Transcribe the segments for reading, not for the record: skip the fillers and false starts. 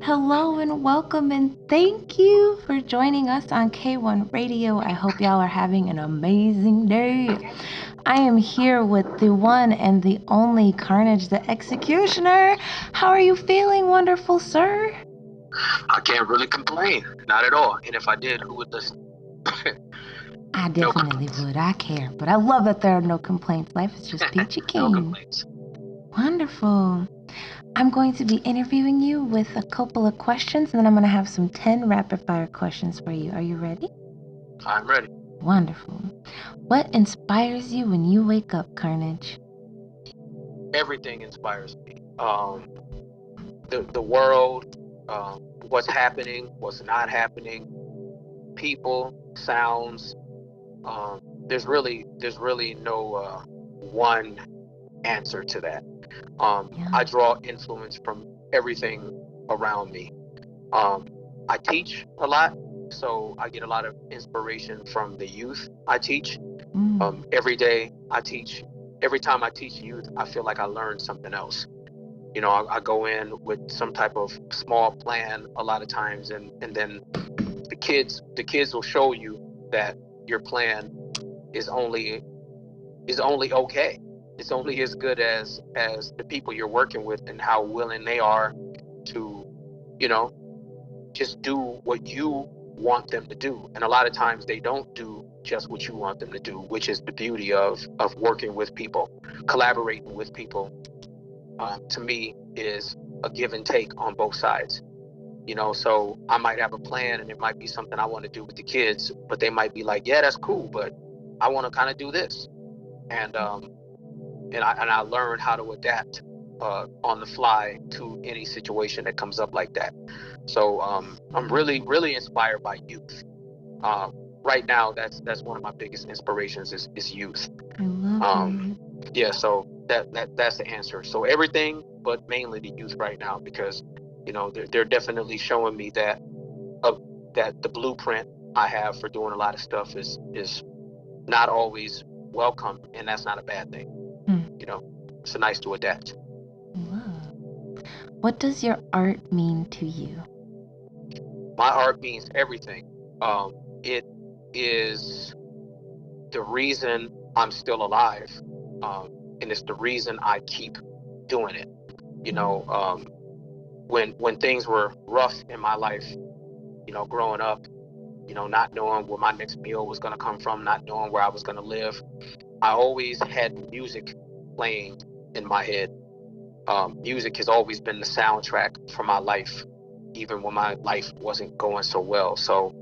Hello and welcome and thank you for joining us on K1 Radio. I hope y'all are having an amazing day. I am here with the one and the only Carnage the Executioner. How are you feeling, wonderful sir? I can't really complain. Not at all. And if I did, who would listen? I definitely would. I care. But I love that there are no complaints. Life is just peachy keen. No complaints. Wonderful. I'm going to be interviewing you with a couple of questions, and then I'm going to have some 10 rapid-fire questions for you. Are you ready? I'm ready. Wonderful. What inspires you when you wake up, Carnage? Everything inspires me. The world, what's happening, what's not happening, people, sounds. There's really no one answer to that. I draw influence from everything around me. I teach a lot, so I get a lot of inspiration from the youth I teach. Every day I teach. Every time I teach youth, I feel like I learn something else. You know, I go in with some type of small plan a lot of times, and then the kids will show you that your plan is only okay. It's only as good as the people you're working with and how willing they are to, you know, just do what you want them to do. And a lot of times they don't do just what you want them to do, which is the beauty of working with people, collaborating with people. To me, is a give and take on both sides. You know, so I might have a plan and it might be something I want to do with the kids, but they might be like, yeah, that's cool, but I want to kind of do this. And I learn how to adapt on the fly to any situation that comes up like that. So I'm really inspired by youth. Right now, that's one of my biggest inspirations is youth. I love it. Yeah, so that's the answer. So everything, but mainly the youth right now, because you know they're definitely showing me that the blueprint I have for doing a lot of stuff is not always welcome, and that's not a bad thing. You know, it's nice to adapt. Wow. What does your art mean to you? My art means everything. It is the reason I'm still alive, and it's the reason I keep doing it. You know, when things were rough in my life, you know, growing up, you know, not knowing where my next meal was going to come from, not knowing where I was going to live, I always had music playing in my head. Music has always been the soundtrack for my life, even when my life wasn't going so well. So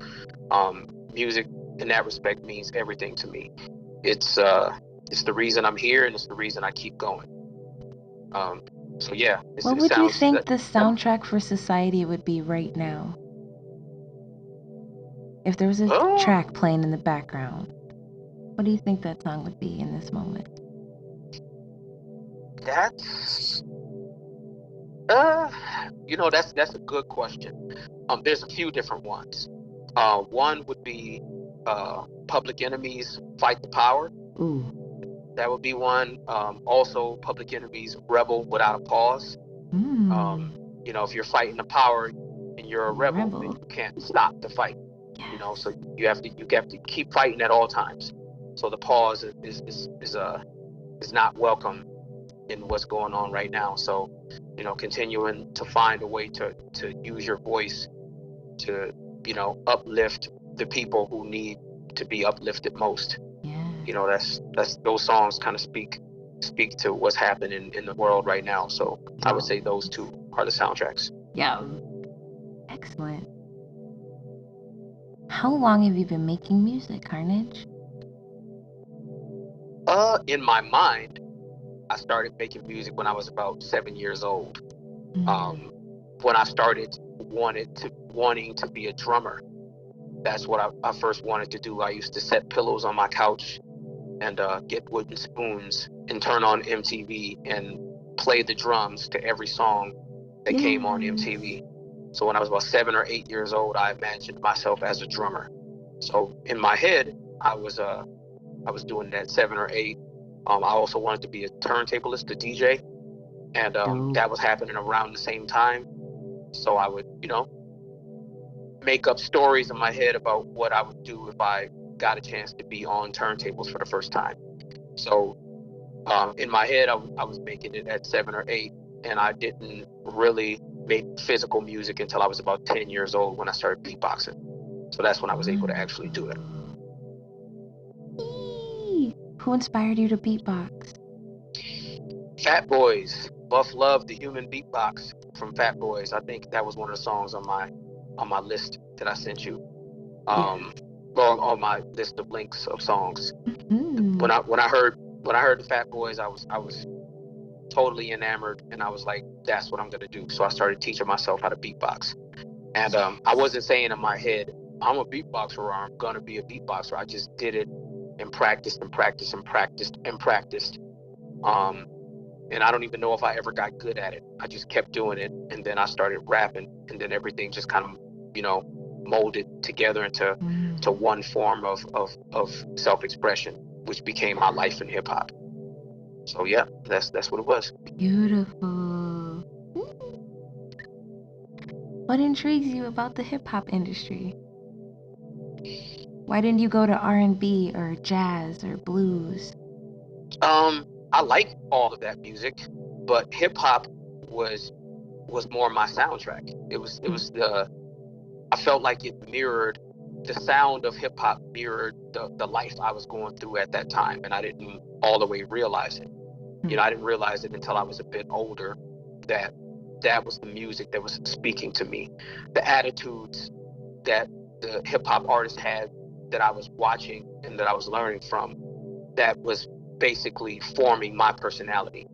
music in that respect means everything to me. It's the reason I'm here, and it's the reason I keep going. So yeah. What would you think the soundtrack for society would be right now? If there was a track playing in the background, what do you think that song would be in this moment? That's you know, that's a good question. There's a few different ones. One would be Public Enemy's Fight the Power. Ooh. That would be one. Also Public Enemy's Rebel Without a Pause. You know, if you're fighting the power and you're a rebel. Then you can't stop the fight. Yes. You know, so you have to keep fighting at all times. So the pause is not welcome in what's going on right now. So, you know, continuing to find a way to use your voice to, you know, uplift the people who need to be uplifted most. Yeah. You know, that's those songs kind of speak to what's happening in the world right now. So I would say those two are the soundtracks. Yeah. Excellent. How long have you been making music, Carnage? In my mind, I started making music when I was about 7 years old. When I started wanting to be a drummer, that's what I first wanted to do. I used to set pillows on my couch and get wooden spoons and turn on MTV and play the drums to every song that came on MTV. So when I was about 7 or 8 years old, I imagined myself as a drummer. So in my head, I was doing that 7 or 8. I also wanted to be a turntablist, a DJ, and that was happening around the same time. So I would, make up stories in my head about what I would do if I got a chance to be on turntables for the first time. So in my head, I was making it at 7 or 8, and I didn't really make physical music until I was about 10 years old when I started beatboxing. So that's when I was able to actually do it. Who inspired you to beatbox? Fat Boys, Buff Love, the Human Beatbox from Fat Boys. I think that was one of the songs on my list that I sent you. Well, on my list of links of songs. Mm-hmm. When I heard the Fat Boys, I was totally enamored, and I was like, that's what I'm gonna do. So I started teaching myself how to beatbox. And I wasn't saying in my head, I'm a beatboxer or I'm gonna be a beatboxer. I just did it and practiced and practiced and practiced and practiced. And I don't even know if I ever got good at it. I just kept doing it, and then I started rapping, and then everything just kind of, molded together into one form of self-expression, which became my life in hip hop. So yeah, that's what it was. Beautiful. What intrigues you about the hip hop industry? Why didn't you go to R&B or jazz or blues? I like all of that music, but hip hop was more my soundtrack. It was I felt like it mirrored the sound of hip hop mirrored the life I was going through at that time, and I didn't all the way realize it. I didn't realize it until I was a bit older that was the music that was speaking to me. The attitudes that the hip hop artists had that I was watching and that I was learning from, that was basically forming my personality.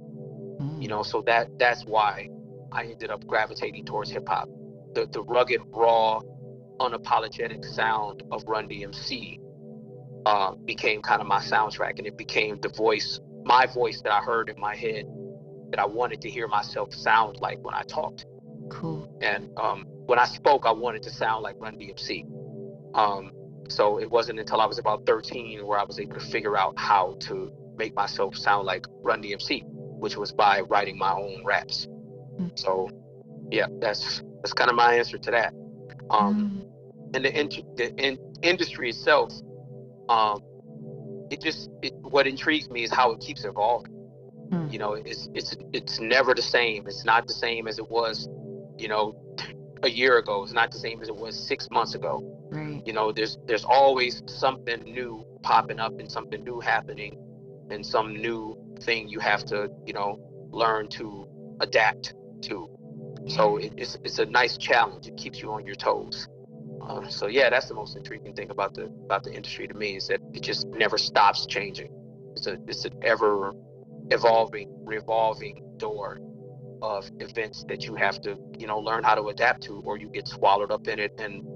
So that's why I ended up gravitating towards hip hop. The rugged, raw, unapologetic sound of Run DMC became kind of my soundtrack, and it became my voice that I heard in my head that I wanted to hear myself sound like when I talked. Cool. And when I spoke, I wanted to sound like Run DMC. So it wasn't until I was about 13 where I was able to figure out how to make myself sound like Run DMC, which was by writing my own raps. So yeah, that's kind of my answer to that. And the industry itself, what intrigues me is how it keeps evolving. It's never the same. It's not the same as it was, a year ago. It's not the same as it was 6 months ago. Right. There's always something new popping up and something new happening and some new thing you have to, learn to adapt to. So it's a nice challenge. It keeps you on your toes. So yeah, that's the most intriguing thing about the industry to me, is that it just never stops changing. It's an ever evolving, revolving door of events that you have to, learn how to adapt to, or you get swallowed up in it and,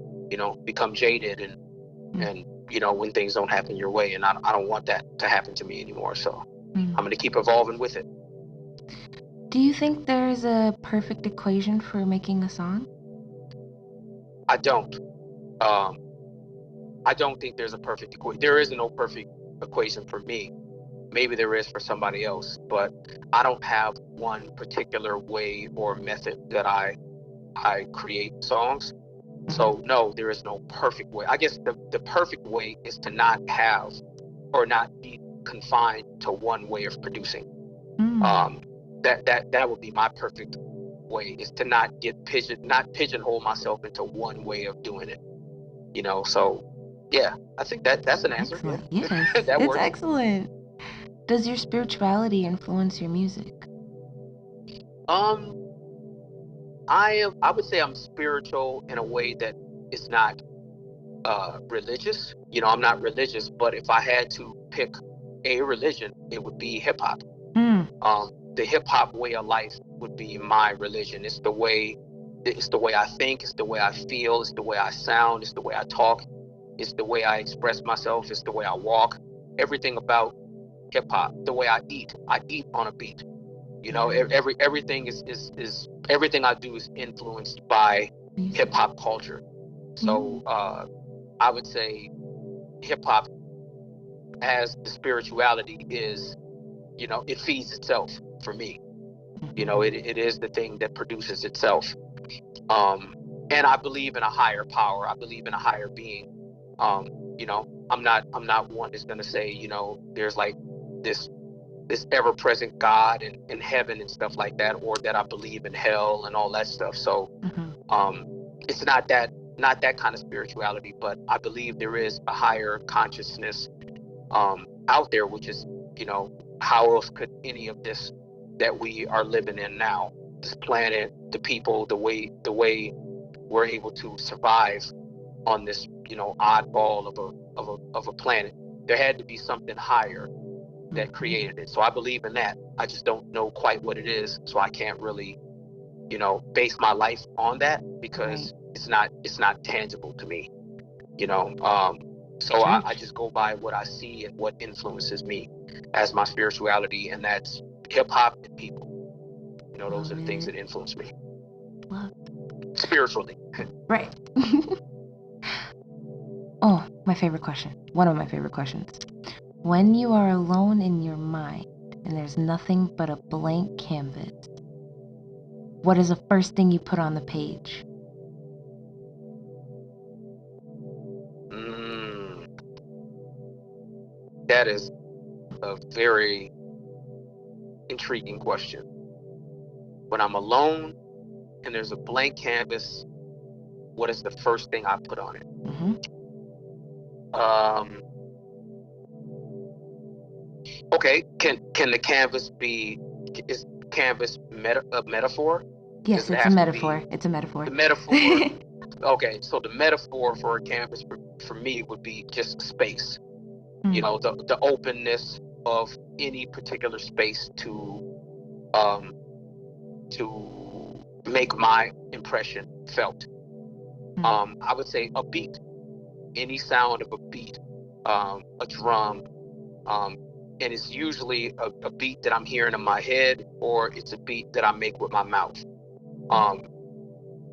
become jaded and when things don't happen your way. And I don't want that to happen to me anymore. So I'm going to keep evolving with it. Do you think there's a perfect equation for making a song? I don't. I don't think there's a perfect equation. There is no perfect equation for me. Maybe there is for somebody else, but I don't have one particular way or method that I create songs. So no, there is no perfect way. I guess the perfect way is to not have or not be confined to one way of producing. That would be my perfect way, is to not pigeonhole myself into one way of doing it. So yeah, I think that's an answer. Excellent. Yes, that it's works. excellent. Does your spirituality influence your music? I would say I'm spiritual in a way that is not religious. I'm not religious, but if I had to pick a religion, it would be hip hop. The hip hop way of life would be my religion. It's the way I think, it's the way I feel, it's the way I sound, it's the way I talk, it's the way I express myself, it's the way I walk. Everything about hip hop, the way I eat on a beat. Everything is everything I do is influenced by hip hop culture. So I would say hip hop, as the spirituality is, it feeds itself for me. It is the thing that produces itself. And I believe in a higher power. I believe in a higher being. You know, I'm not one that's gonna say, you know, there's like this ever-present God in heaven and stuff like that, or that I believe in hell and all that stuff. So it's not that kind of spirituality, but I believe there is a higher consciousness out there, which is, you know, how else could any of this that we are living in now, this planet, the people, the way we're able to survive on this, you know, oddball of a planet. There had to be something higher that created it. So I believe in that. I just don't know quite what it is, so I can't really, you know, base my life on that, because it's not tangible to me, you know. So I just go by what I see and what influences me as my spirituality, and that's hip hop and people. You know, those are the things that influence me. Spiritually. Right. Oh, my favorite question. One of my favorite questions. When you are alone in your mind and there's nothing but a blank canvas, what is the first thing you put on the page? That is a very intriguing question. When I'm alone and there's a blank canvas, what is the first thing I put on it? Okay, can the canvas be, is canvas a metaphor? Yes, it's a metaphor. It's a metaphor. The metaphor. Okay, so the metaphor for a canvas for me would be just space. You know, the openness of any particular space to make my impression felt. I would say a beat, any sound of a beat, a drum, and it's usually a beat that I'm hearing in my head, or it's a beat that I make with my mouth.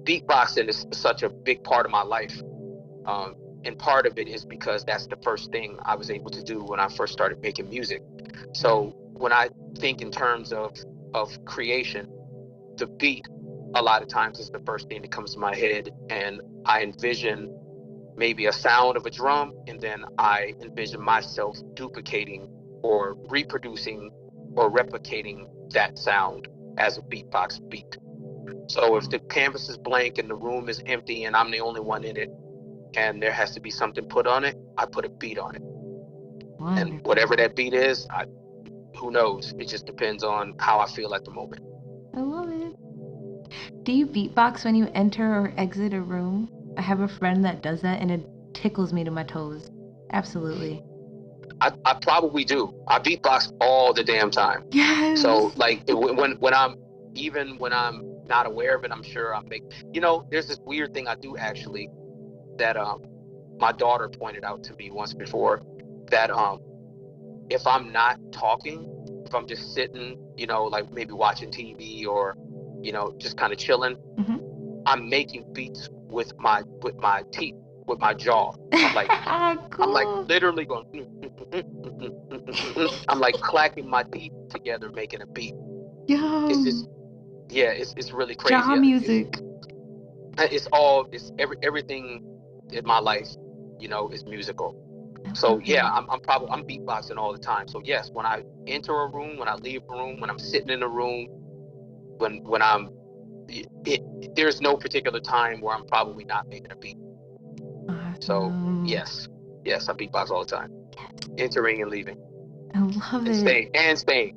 Beatboxing is such a big part of my life, and part of it is because that's the first thing I was able to do when I first started making music. So when I think in terms of creation, the beat a lot of times is the first thing that comes to my head, and I envision maybe a sound of a drum, and then I envision myself duplicating or reproducing or replicating that sound as a beatbox beat. So if the canvas is blank and the room is empty and I'm the only one in it, and there has to be something put on it, I put a beat on it. And whatever that beat is, who knows? It just depends on how I feel at the moment. I love it. Do you beatbox when you enter or exit a room? I have a friend that does that, and it tickles me to my toes. Absolutely. I probably do. I beatbox all the damn time. Yes. So like when I'm not aware of it, I'm sure I'm making. You know, there's this weird thing I do actually that my daughter pointed out to me once before, that if I'm not talking, if I'm just sitting, you know, like maybe watching TV or, you know, just kind of chilling, I'm making beats with my teeth, with my jaw. I'm like, cool. I'm like literally going. I'm like clacking my teeth together, making a beat. It's just, yeah, it's really crazy. Jaw music. It's everything in my life, you know, is musical. So yeah, I'm beatboxing all the time. So yes, when I enter a room, when I leave a room, when I'm sitting in a room, when I'm, there's no particular time where I'm probably not making a beat. So yes, I beatbox all the time, entering and leaving. I love it. Staying.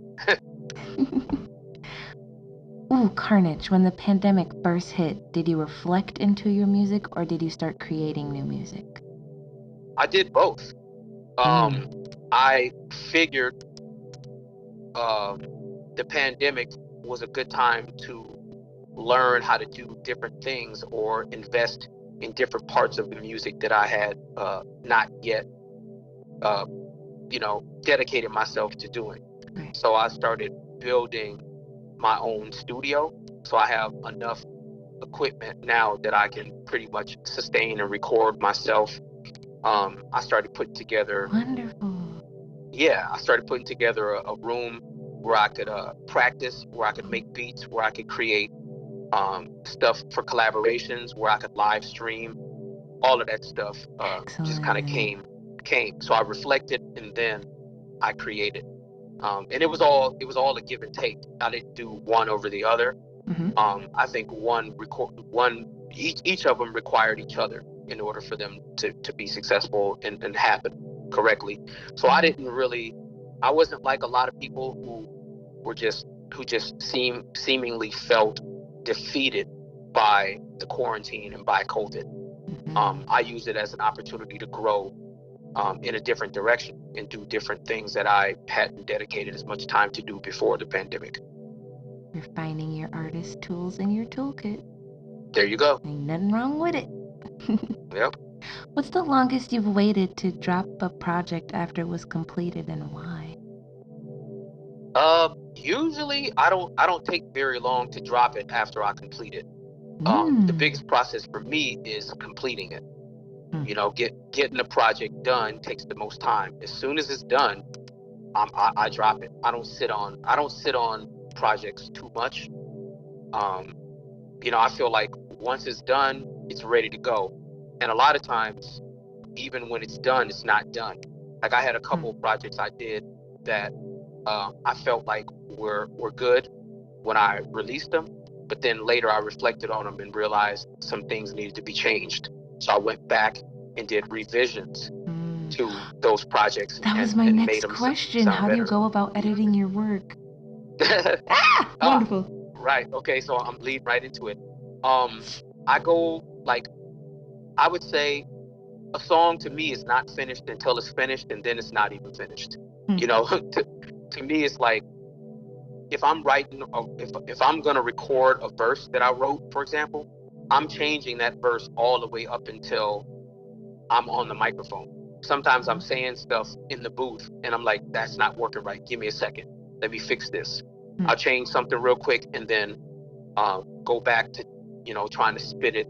Ooh, Carnage, when the pandemic first hit, did you reflect into your music, or did you start creating new music? I did both. I figured the pandemic was a good time to learn how to do different things or invest in different parts of the music that I had not yet, you know, dedicated myself to doing. So I started building my own studio. So I have enough equipment now that I can pretty much sustain and record myself. I started putting together. Wonderful. Yeah, I started putting together a room where I could practice, where I could make beats, where I could create stuff for collaborations where I could live stream. All of that stuff just kind of came. So I reflected and then I created. And it was all a give and take. I didn't do one over the other. I think each of them required each other in order for them to be successful and happen correctly. So I wasn't like a lot of people who just seemingly felt defeated by the quarantine and by COVID. I used it as an opportunity to grow in a different direction and do different things that I hadn't dedicated as much time to do before the pandemic. You're finding your artist tools in your toolkit. There you go. Ain't nothing wrong with it. Yep. What's the longest you've waited to drop a project after it was completed, and why? Usually I don't take very long to drop it after I complete it. The biggest process for me is completing it. You know, getting the project done takes the most time. As soon as it's done, I drop it. I don't sit on projects too much. You know, I feel like once it's done, it's ready to go. And a lot of times, even when it's done, it's not done. Like I had a couple of projects I did that I felt like were good when I released them, but then later I reflected on them and realized some things needed to be changed. So I went back and did revisions to those projects. That was my next question. How do you go about editing your work? Wonderful. Right. Okay. So I'm leading right into it. I go I would say a song to me is not finished until it's finished, and then it's not even finished. You know, to me, it's like if I'm writing, if I'm gonna record a verse that I wrote, for example, I'm changing that verse all the way up until I'm on the microphone. Sometimes I'm saying stuff in the booth and I'm like, that's not working right. Give me a second. Let me fix this. I'll change something real quick and then go back to, you know, trying to spit it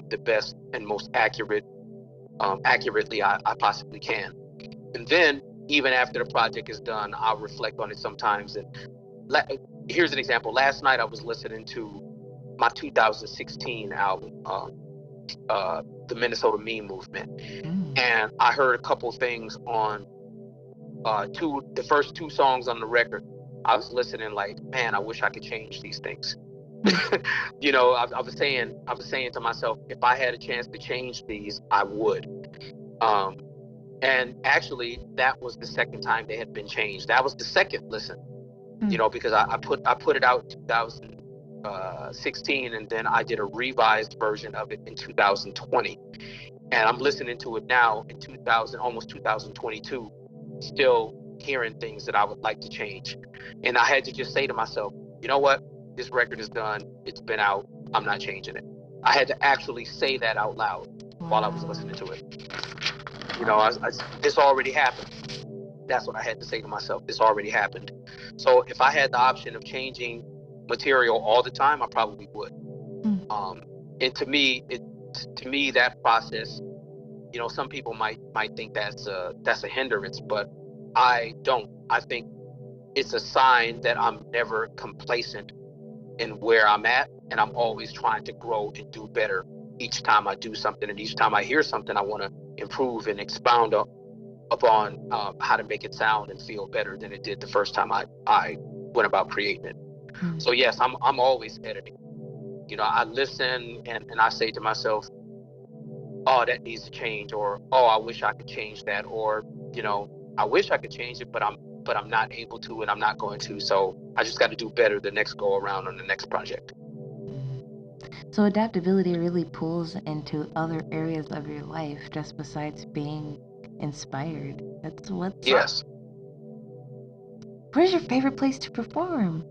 the best and most accurately I possibly can. And then even after the project is done, I'll reflect on it sometimes. And here's an example. Last night I was listening to my 2016 album, the Minnesota Meme Movement. And I heard a couple things on the first two songs on the record. I was listening like, man, I wish I could change these things. You know, I was saying to myself, if I had a chance to change these, I would. And actually, that was the second time they had been changed. That was the second listen, you know, because I put it out in 2016, and then I did a revised version of it in 2020. And I'm listening to it now in almost 2022, still hearing things that I would like to change. And I had to just say to myself, you know what? This record is done. It's been out. I'm not changing it. I had to actually say that out loud while I was listening to it. You know, this already happened. That's what I had to say to myself. This already happened. So if I had the option of changing material all the time, I probably would. And to me, that process, you know, some people might think that's a hindrance, but I don't. I think it's a sign that I'm never complacent in where I'm at, and I'm always trying to grow and do better each time I do something. And each time I hear something, I want to improve and expound upon how to make it sound and feel better than it did the first time I went about creating it. So yes, I'm always editing. You know, I listen and I say to myself, oh, that needs to change, or oh, I wish I could change that, or, you know, I wish I could change it, but I'm not able to, and I'm not going to. So I just got to do better the next go around on the next project. So adaptability really pulls into other areas of your life just besides being inspired. That's what's Yes. Where's your favorite place to perform?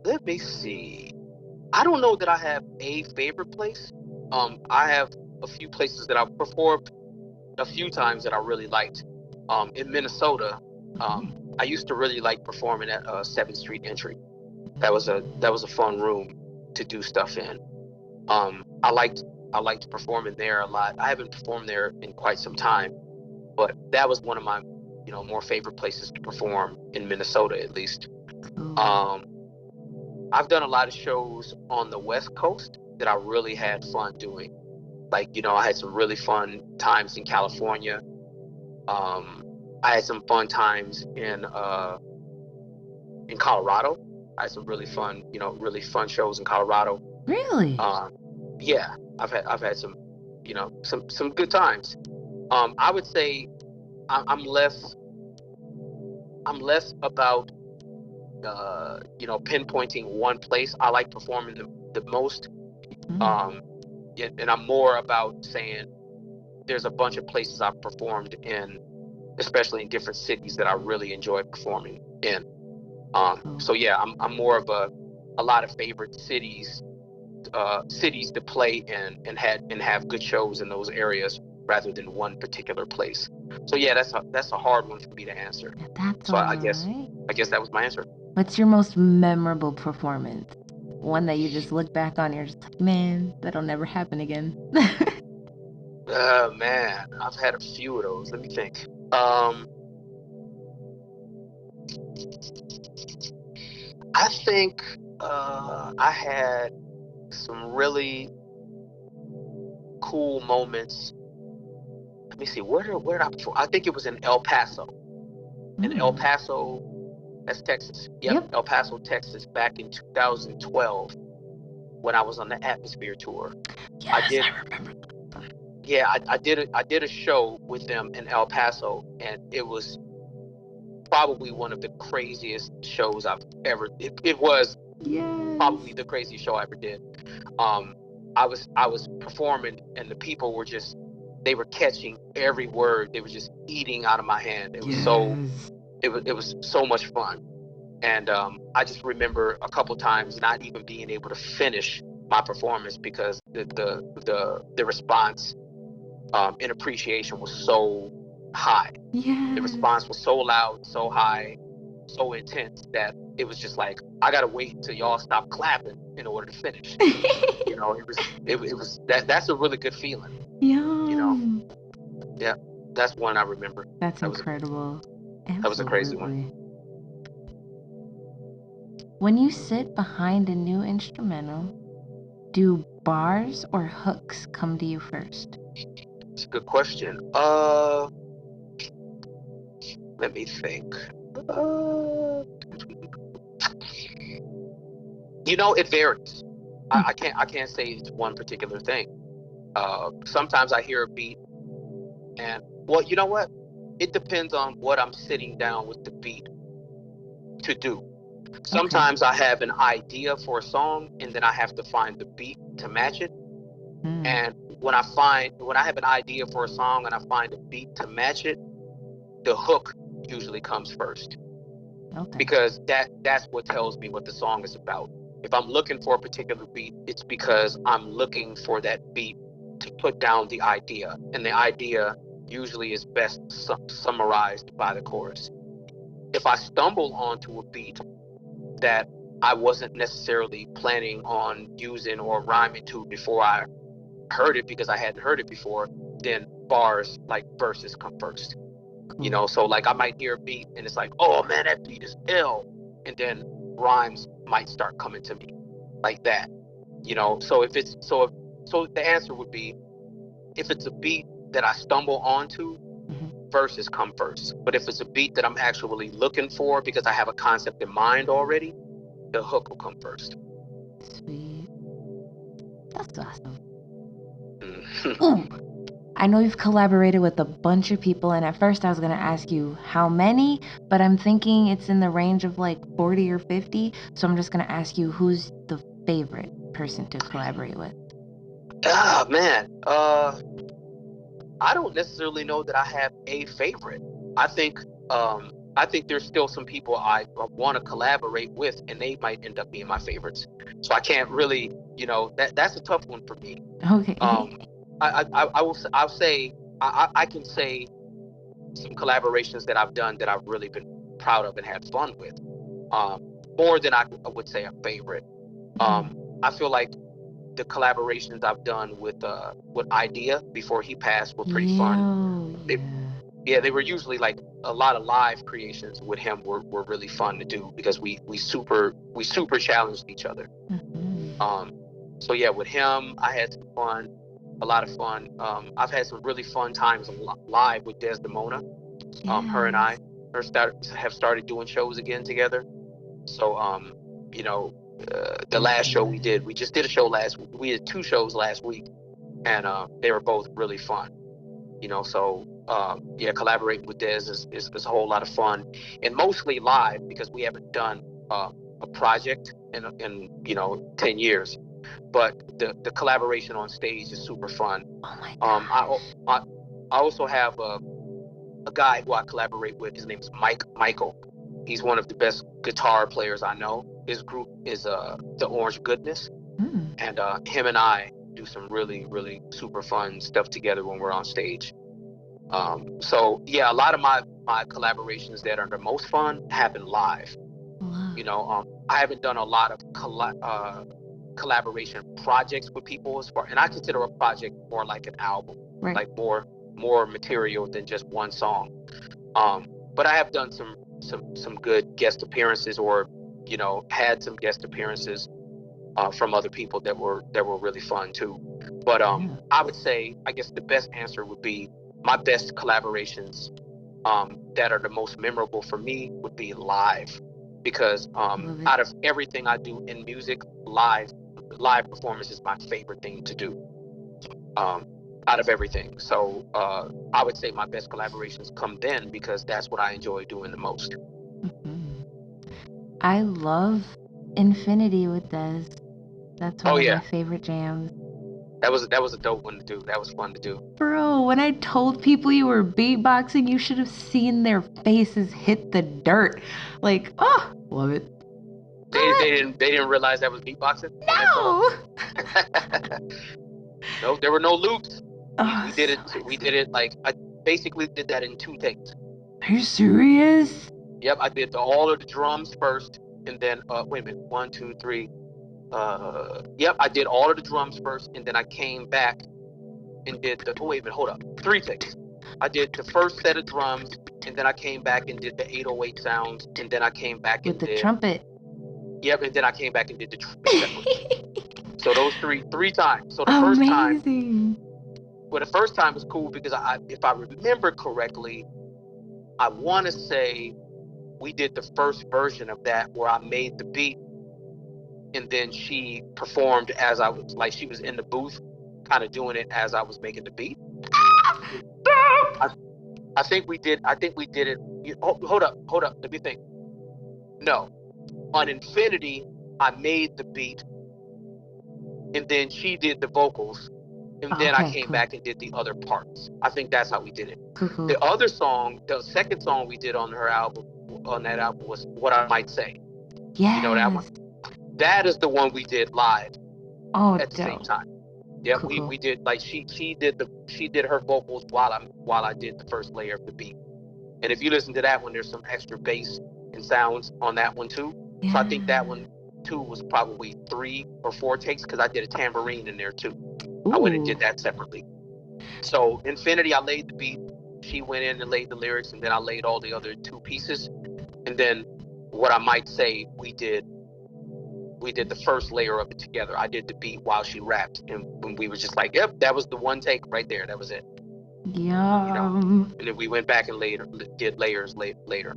Let me see. I don't know that I have a favorite place. I have a few places that I've performed a few times that I really liked. In Minnesota, I used to really like performing at 7th Street Entry. That was a fun room to do stuff in. I liked performing there a lot. I haven't performed there in quite some time, but that was one of my more favorite places to perform in Minnesota, at least. Cool. I've done a lot of shows on the West Coast that I really had fun doing. Like, I had some really fun times in California. I had some fun times in Colorado. I had some really fun shows in Colorado. Really? Yeah, I've had some, some good times. I would say I'm less about pinpointing one place I like performing the most. And I'm more about saying there's a bunch of places I've performed in, especially in different cities, that I really enjoy performing in. So yeah, I'm more of a lot of favorite cities to play in and have good shows in those areas rather than one particular place. So yeah, that's a hard one for me to answer. That's So all I guess that was my answer. What's your most memorable performance? One that you just look back on, you're just like, man, that'll never happen again. Man, I've had a few of those. Let me think. I think I had some really cool moments. Let me see, where did I perform? I think it was in El Paso. In El Paso, that's Texas. Yep, El Paso, Texas, back in 2012 when I was on the Atmosphere tour. Yes, I remember. Yeah, I did a show with them in El Paso, and it was probably one of the craziest shows I've ever. It was probably the craziest show I ever did. I was performing, and the people were they were catching every word. They were just eating out of my hand. It was it was so much fun. And I just remember a couple times not even being able to finish my performance because the response and appreciation was so high. The response was so loud, so high, so intense that it was just like, I gotta wait until y'all stop clapping in order to finish. It was that's a really good feeling. Yeah, that's one I remember. That's incredible. That was a crazy one. When you sit behind a new instrumental, do bars or hooks come to you first? It's a good question. Let me think. It varies. I can't say it's one particular thing. Sometimes I hear a beat, and you know what? It depends on what I'm sitting down with the beat to do. Sometimes I have an idea for a song, and then I have to find the beat to match it. And when I have an idea for a song and I find a beat to match it, the hook usually comes first. Because that's what tells me what the song is about. If I'm looking for a particular beat, it's because I'm looking for that beat to put down the idea, and the idea usually is best summarized by the chorus. If I stumble onto a beat that I wasn't necessarily planning on using or rhyming to before I heard it, because I hadn't heard it before, then bars, like verses, come first. So like I might hear a beat and it's like, oh man, that beat is ill, and then rhymes might start coming to me like that. So if it's so the answer would be, if it's a beat that I stumble onto, verses come first. But if it's a beat that I'm actually looking for because I have a concept in mind already, the hook will come first. Sweet. That's awesome. Ooh. I know you've collaborated with a bunch of people, and at first I was going to ask you how many, but I'm thinking it's in the range of like 40 or 50. So I'm just going to ask you, who's the favorite person to collaborate with? Man. I don't necessarily know that I have a favorite. I think there's still some people I want to collaborate with, and they might end up being my favorites. So I can't really, that's a tough one for me. Okay. I'll say I can say some collaborations that I've done that I've really been proud of and had fun with, more than I would say a favorite. I feel like the collaborations I've done with Idea before he passed were pretty fun. Yeah, they were usually like a lot of live creations with him were really fun to do because we super challenged each other. So yeah, with him I had some fun, a lot of fun. I've had some really fun times live with Desdemona. Her and I have started doing shows again together. So you know, the last show we just did a show we did 2 shows last week, and they were both really fun. So yeah, collaborating with Dez is a whole lot of fun, and mostly live because we haven't done a project in 10 years. But the collaboration on stage is super fun. Oh my gosh. I also have a guy who I collaborate with. His name is Michael. He's one of the best guitar players I know. His group is the Orange Goodness, and him and I do some really, really super fun stuff together when we're on stage. So yeah, a lot of my collaborations that are the most fun happen live. I haven't done a lot of collaboration projects with people and I consider a project more like an album, right. Like more material than just one song. But I have done some good guest appearances, or had some guest appearances from other people that were really fun too. But I would say, I guess the best answer would be my best collaborations that are the most memorable for me would be live, because out of everything I do in music, live performance is my favorite thing to do out of everything. So I would say my best collaborations come then, because that's what I enjoy doing the most. I love Infinity with Dez. That's one of my favorite jams. That was a dope one to do. That was fun to do. Bro, when I told people you were beatboxing, you should have seen their faces hit the dirt. Like, oh, love it. They didn't realize that was beatboxing? No. No, there were no loops. We did it like, I basically did that in 2 takes. Are you serious? Yep, I did all of the drums first, and then wait a minute, 1, 2, 3. Yep, I did all of the drums first, and then I came back and did the. Oh, wait a minute, hold up. 3 takes. I did the first set of drums, and then I came back and did the 808 sounds, and then I came back and did the trumpet. Yep, and then I came back and did the trumpet. So those three times. So the Amazing. the first time was cool because if I remember correctly, I want to say we did the first version of that where I made the beat, and then she performed as I was, like, she was in the booth kind of doing it as I was making the beat. I think we did it. Hold up, let me think. No, on Infinity I made the beat, and then she did the vocals, and then I came back and did the other parts. I think that's how we did it. Cool. The other song, the second song we did on that album was What I Might Say. Yes. You know that one? That is the one we did live at the same time. Yeah, cool. we did, like, she did her vocals while I did the first layer of the beat. And if you listen to that one, there's some extra bass and sounds on that one too. Yeah. So I think that one too was probably 3 or 4 takes, because I did a tambourine in there too. Ooh. I went and did that separately. So Infinity, I laid the beat, she went in and laid the lyrics, and then I laid all the other 2 pieces. And then What I Might Say, we did the first layer of it together. I did the beat while she rapped, and we were just like, yep, that was the one take right there. That was it. Yum. And then we went back and did layers later.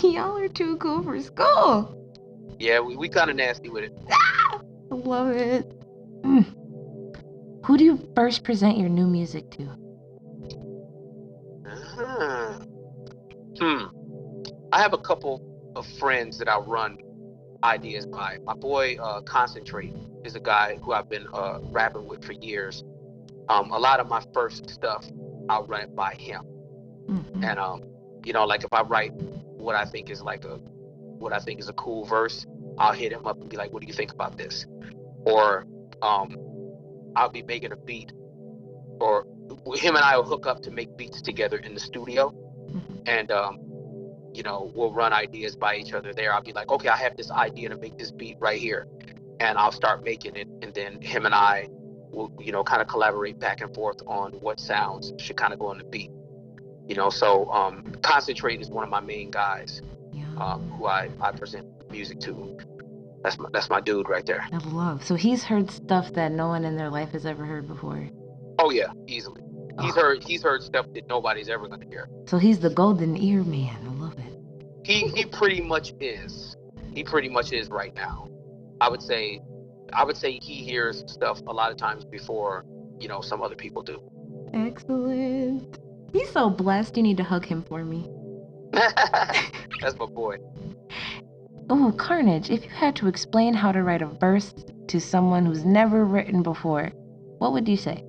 Y'all are too cool for school. Yeah, we kind of nasty with it. I love it. Who do you first present your new music to? I have a couple of friends that I run ideas by. My boy Concentrate is a guy who I've been rapping with for years. A lot of my first stuff, I'll run it by him. Mm-hmm. And like, if I write what I think is a cool verse, I'll hit him up and be like, what do you think about this? Or I'll be making a beat, or him and I will hook up to make beats together in the studio. Mm-hmm. And we'll run ideas by each other there. I'll be like, okay, I have this idea to make this beat right here, and I'll start making it, and then him and I will, kind of collaborate back and forth on what sounds should kind of go on the beat. So Concentrate is one of my main guys, Yeah. who I present music to. That's my dude right there. I love. So he's heard stuff that no one in their life has ever heard before. Oh yeah, easily. He's heard stuff that nobody's ever gonna hear. So he's the golden ear man. I love it. He pretty much is. He pretty much is right now. I would say he hears stuff a lot of times before, some other people do. Excellent. He's so blessed. You need to hug him for me. That's my boy. Oh, Carnage, if you had to explain how to write a verse to someone who's never written before, what would you say?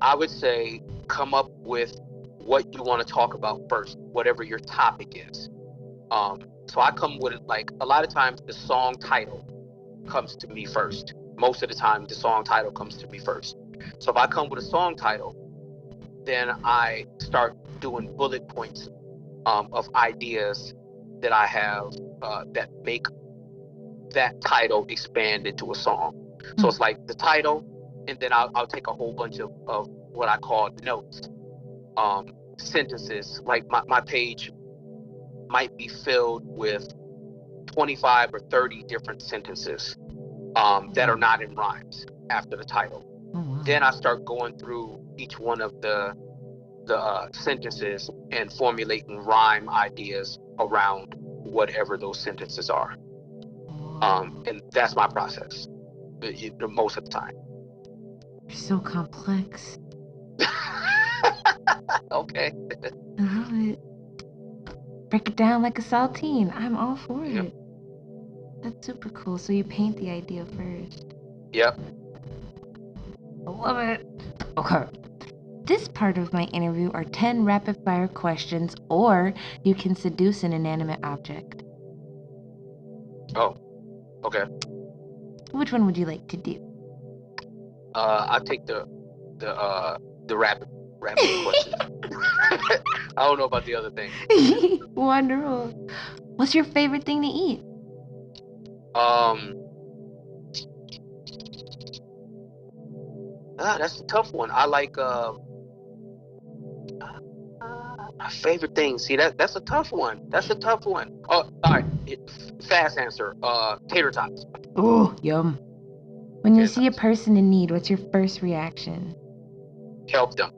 I would say come up with what you want to talk about first, whatever your topic is. So I come with, like, a lot of times the song title comes to me first. Most of the time the song title comes to me first. So if I come with a song title, then I start doing bullet points of ideas that I have that make that title expand into a song. So it's like the title, and then I'll take a whole bunch of what I call notes, sentences. Like my page might be filled with 25 or 30 different sentences that are not in rhymes after the title. Oh, wow. Then I start going through each one of the sentences and formulating rhyme ideas around whatever those sentences are. And that's my process most of the time. You're so complex. Okay. I love it. Break it down like a saltine. I'm all for it. That's super cool. So you paint the idea first. Yep. I love it. Okay. This part of my interview are 10 rapid fire questions, or you can seduce an inanimate object. Oh, okay. Which one would you like to do? I'll take the rapid questions. I don't know about the other thing. Wonderful. What's your favorite thing to eat? That's a tough one. I like my favorite thing. See, that's a tough one. Oh, all right. Fast answer. Tater tots. Oh, yum. When you see a person in need, what's your first reaction? Help them.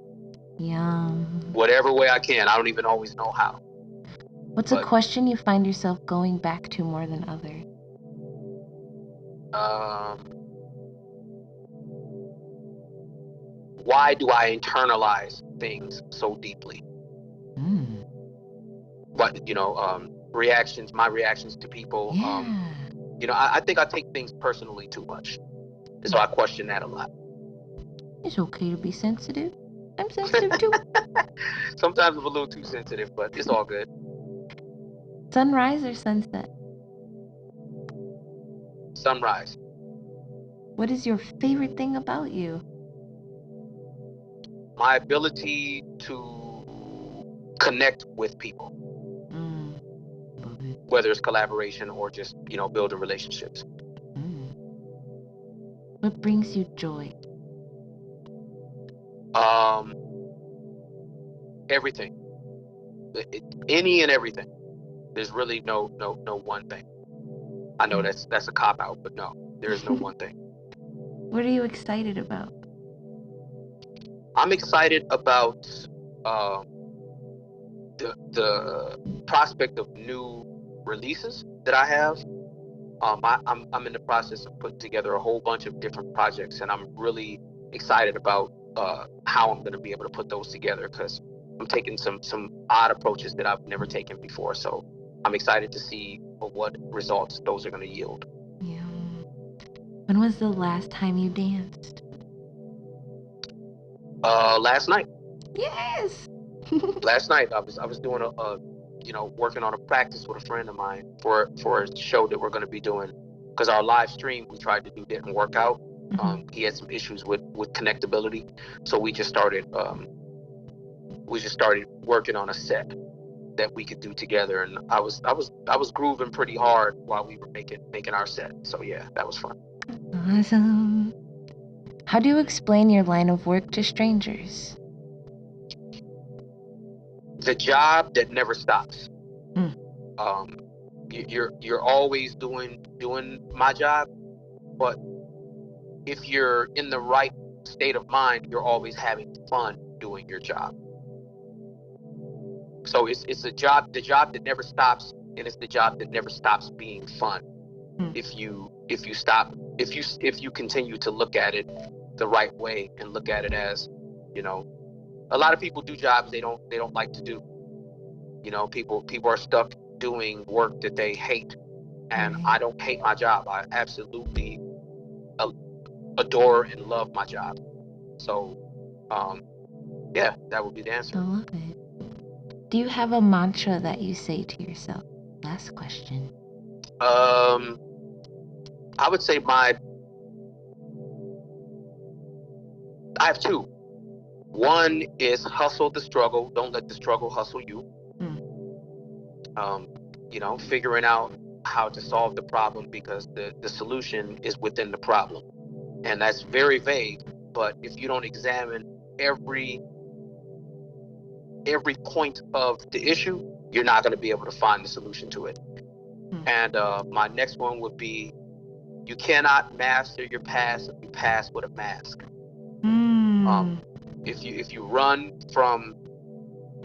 Yum. Whatever way I can. I don't even always know how. What's a question you find yourself going back to more than others? Why do I internalize things so deeply? But my reactions to people. Yeah. I think I take things personally too much, so I question that a lot. It's okay to be sensitive. I'm sensitive too. Sometimes I'm a little too sensitive, but it's all good. Sunrise or sunset? Sunrise. What is your favorite thing about you? My ability to connect with people, whether it's collaboration or just building relationships. What brings you joy? Everything. Any and everything. There's really no one thing. I know that's a cop out, but no, there is no one thing. What are you excited about? I'm excited about the prospect of new releases that I have. I'm in the process of putting together a whole bunch of different projects, and I'm really excited about how I'm going to be able to put those together, because I'm taking some odd approaches that I've never taken before. So I'm excited to see what results those are going to yield. Yeah. When was the last time you danced? Last night. Yes. Last night I was doing working on a practice with a friend of mine for a show that we're going to be doing, because our live stream we tried to do didn't work out. He had some issues with connectability, so we just started working on a set that we could do together, and I was grooving pretty hard while we were making our set. So yeah, that was fun. Awesome. How do you explain your line of work to strangers? the job that never stops. Mm. You're always doing my job, but if you're in the right state of mind, you're always having fun doing your job. So it's the job that never stops, and it's the job that never stops being fun. Mm. If you continue to look at it the right way and look at it as, a lot of people do jobs they don't like to do. People are stuck doing work that they hate, and Right. I don't hate my job. I absolutely adore and love my job. So, yeah, that would be the I answer. love it. Do you have a mantra that you say to yourself? Last question. I would say I have two. One is hustle the struggle. Don't let the struggle hustle you. Figuring out how to solve the problem, because the solution is within the problem. And that's very vague, but if you don't examine every point of the issue, you're not going to be able to find the solution to it. And my next one would be, you cannot master your past if you pass with a mask. If you run from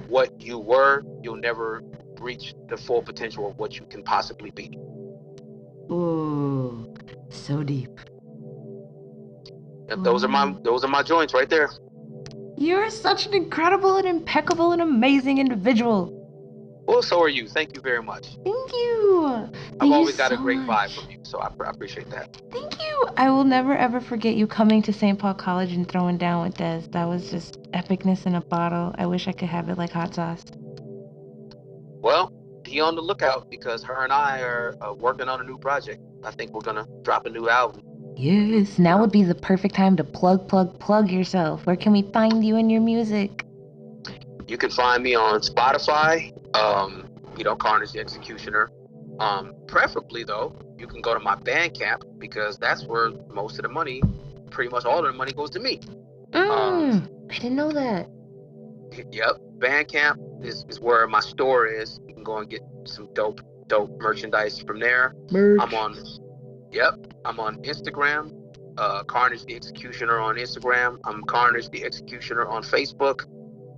what you were, you'll never reach the full potential of what you can possibly be. Ooh, so deep. And those are my joints right there. You're such an incredible and impeccable and amazing individual. Well, so are you. Thank you very much. Thank you. I've always got a great vibe from you, so I appreciate that. Thank you. I will never ever forget you coming to St. Paul College and throwing down with Des. That was just epicness in a bottle. I wish I could have it like hot sauce. Well, be on the lookout, because her and I are working on a new project. I think we're gonna drop a new album. Yes, now would be the perfect time to plug yourself. Where can we find you and your music? You can find me on Spotify, Carnage the Executioner. Preferably, though, you can go to my Bandcamp, because that's where most of the money, pretty much all of the money, goes to me. I didn't know that. Yep, Bandcamp is where my store is. You can go and get some dope merchandise from there. Merch. I'm on Instagram, Carnage the Executioner on Instagram. I'm Carnage the Executioner on Facebook.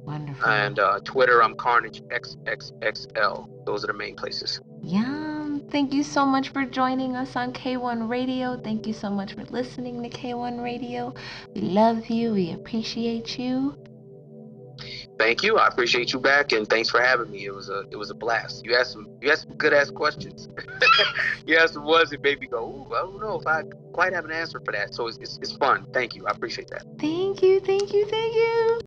Wonderful. And Twitter, I'm Carnage XXXL. Those are the main places. Yum. Thank you so much for joining us on K1 Radio. Thank you so much for listening to K1 Radio. We love you. We appreciate you. Thank you. I appreciate you back, and thanks for having me. It was a blast. You asked some good ass questions. You asked some ones that made me go, ooh, I don't know if I quite have an answer for that. So it's fun. Thank you. I appreciate that. Thank you.